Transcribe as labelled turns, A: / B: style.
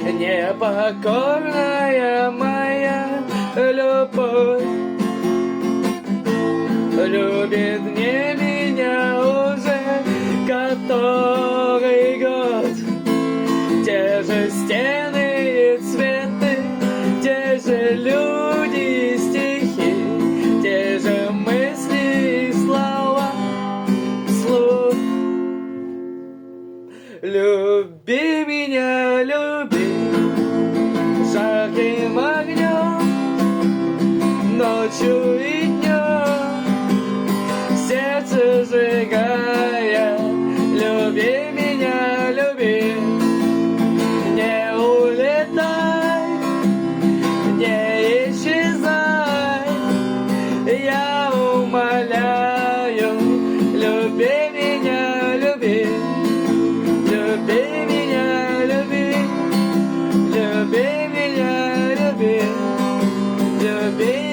A: непокорная моя любовь. Любит не меня уже который год. Те же стены и цветы, те же люди и стихи, те же мысли и слова вслух. Люби меня, люби жарким огнем, ночью и днем, сердце сжигая. Люби меня, люби, не улетай, не исчезай, я умоляю. Люби меня, люби, люби меня, люби, люби меня, люби, люби.